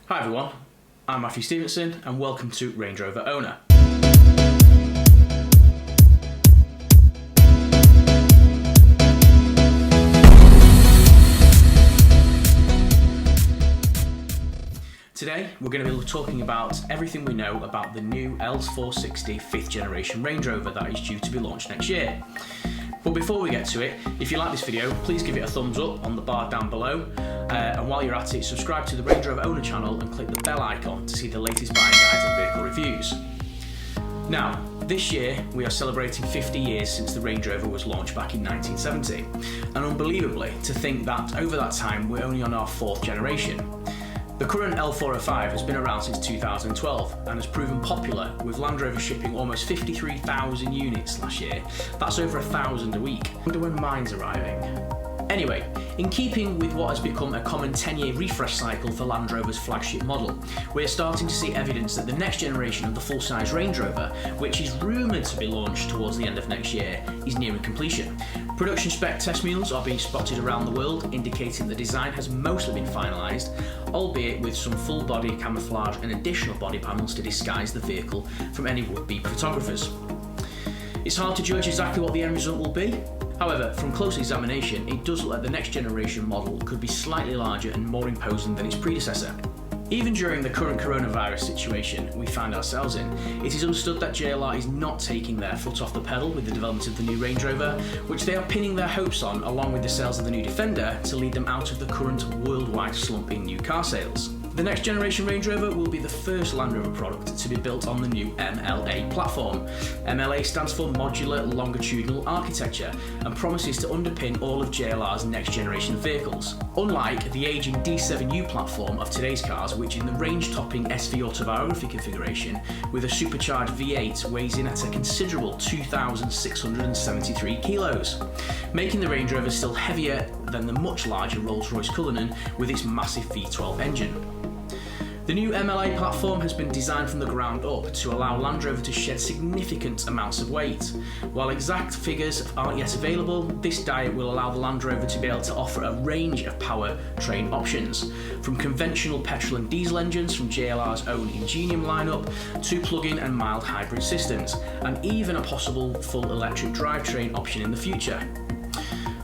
Hi everyone, I'm Matthew Stevenson and welcome to Range Rover Owner. Today we're going to be talking about everything we know about the new L460 5th generation Range Rover that is due to be launched next year. But before we get to it, if you like this video, please give it a thumbs up on the bar down below. And while you're at it, subscribe to the Range Rover Owner channel and click the bell icon to see the latest buying guides and vehicle reviews. Now, this year we are celebrating 50 years since the Range Rover was launched back in 1970. And unbelievably, to think that over that time we're only on our 4th generation. The current L405 has been around since 2012 and has proven popular, with Land Rover shipping almost 53,000 units last year. That's over 1,000 a week. I wonder when mine's arriving. Anyway, in keeping with what has become a common 10-year refresh cycle for Land Rover's flagship model, we are starting to see evidence that the next generation of the full-size Range Rover, which is rumoured to be launched towards the end of next year, is nearing completion. Production spec test mules are being spotted around the world, indicating the design has mostly been finalised, albeit with some full body camouflage and additional body panels to disguise the vehicle from any would-be photographers. It's hard to judge exactly what the end result will be. However, from close examination, it does look like the next generation model could be slightly larger and more imposing than its predecessor. Even during the current coronavirus situation we find ourselves in, it is understood that JLR is not taking their foot off the pedal with the development of the new Range Rover, which they are pinning their hopes on, along with the sales of the new Defender, to lead them out of the current worldwide slump in new car sales. The next generation Range Rover will be the first Land Rover product to be built on the new MLA platform. MLA stands for Modular Longitudinal Architecture and promises to underpin all of JLR's next generation vehicles. Unlike the aging D7U platform of today's cars, which in the range-topping SV autobiography configuration with a supercharged V8 weighs in at a considerable 2,673 kilos, making the Range Rover still heavier than the much larger Rolls-Royce Cullinan with its massive V12 engine. The new MLA platform has been designed from the ground up to allow Land Rover to shed significant amounts of weight. While exact figures aren't yet available, this diet will allow the Land Rover to be able to offer a range of powertrain options, from conventional petrol and diesel engines from JLR's own Ingenium lineup to plug-in and mild hybrid systems, and even a possible full electric drivetrain option in the future.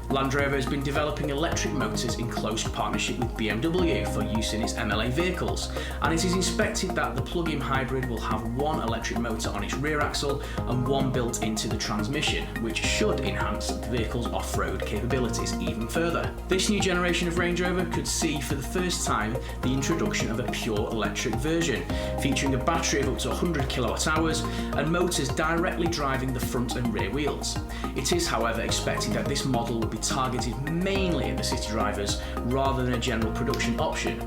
Land Rover has been developing electric motors in close partnership with BMW for use in its MLA vehicles, and it is expected that the plug-in hybrid will have one electric motor on its rear axle and one built into the transmission, which should enhance the vehicle's off-road capabilities even further. This new generation of Range Rover could see for the first time the introduction of a pure electric version, featuring a battery of up to 100 kilowatt-hours and motors directly driving the front and rear wheels. It is, however, expected that this model will be targeted mainly at the city drivers rather than a general production option.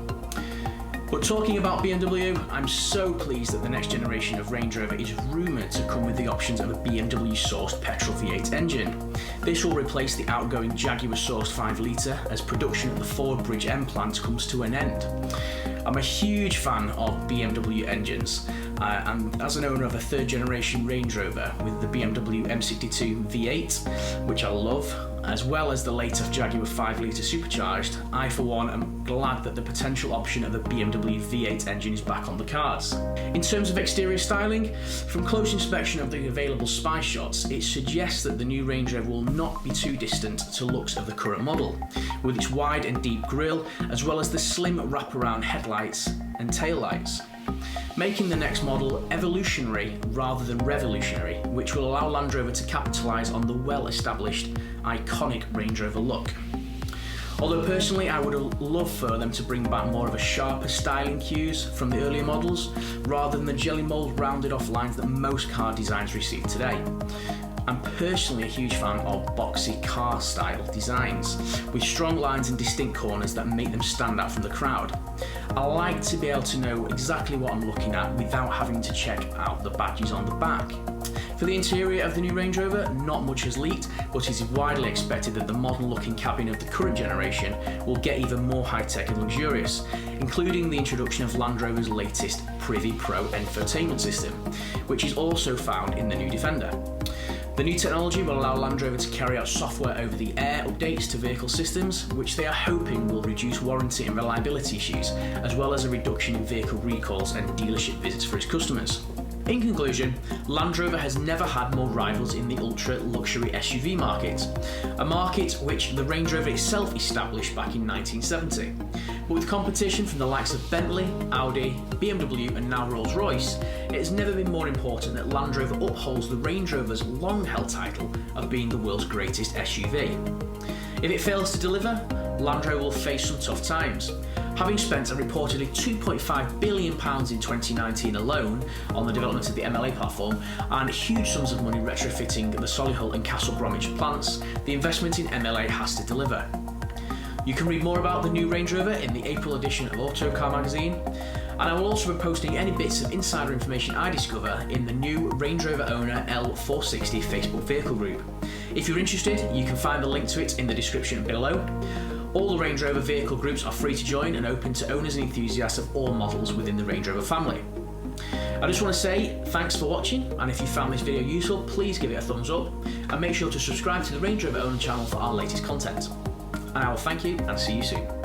But talking about BMW, I'm so pleased that the next generation of Range Rover is rumoured to come with the options of a BMW-sourced petrol V8 engine. This will replace the outgoing Jaguar-sourced 5 litre as production at the Ford Bridge End plant comes to an end. I'm a huge fan of BMW engines, and as an owner of a 3rd generation Range Rover with the BMW M62 V8, which I love, as well as the later Jaguar 5 litre supercharged, I for one am glad that the potential option of a BMW V8 engine is back on the cards. In terms of exterior styling, from close inspection of the available spy shots, it suggests that the new Range Rover will not be too distant to looks of the current model, with its wide and deep grille, as well as the slim wraparound headlights and taillights, making the next model evolutionary rather than revolutionary, which will allow Land Rover to capitalise on the well-established, iconic Range Rover look. Although personally I would love for them to bring back more of a sharper styling cues from the earlier models, rather than the jelly mould rounded off lines that most car designs receive today. I'm personally a huge fan of boxy car style designs, with strong lines and distinct corners that make them stand out from the crowd. I like to be able to know exactly what I'm looking at without having to check out the badges on the back. For the interior of the new Range Rover, not much has leaked, but it is widely expected that the modern looking cabin of the current generation will get even more high-tech and luxurious, including the introduction of Land Rover's latest Privy Pro infotainment system, which is also found in the new Defender. The new technology will allow Land Rover to carry out software over the air updates to vehicle systems, which they are hoping will reduce warranty and reliability issues, as well as a reduction in vehicle recalls and dealership visits for its customers. In conclusion, Land Rover has never had more rivals in the ultra-luxury SUV market, a market which the Range Rover itself established back in 1970. But with competition from the likes of Bentley, Audi, BMW and now Rolls-Royce, it has never been more important that Land Rover upholds the Range Rover's long-held title of being the world's greatest SUV. If it fails to deliver, Land Rover will face some tough times. Having spent a reportedly £2.5 billion in 2019 alone on the development of the MLA platform and huge sums of money retrofitting the Solihull and Castle Bromwich plants, the investment in MLA has to deliver. You can read more about the new Range Rover in the April edition of Autocar magazine, and I will also be posting any bits of insider information I discover in the new Range Rover owner L460 Facebook vehicle group. If you're interested, you can find the link to it in the description below. All the Range Rover vehicle groups are free to join and open to owners and enthusiasts of all models within the Range Rover family. I just want to say thanks for watching, and if you found this video useful, please give it a thumbs up and make sure to subscribe to the Range Rover owner channel for our latest content. And I will thank you and see you soon.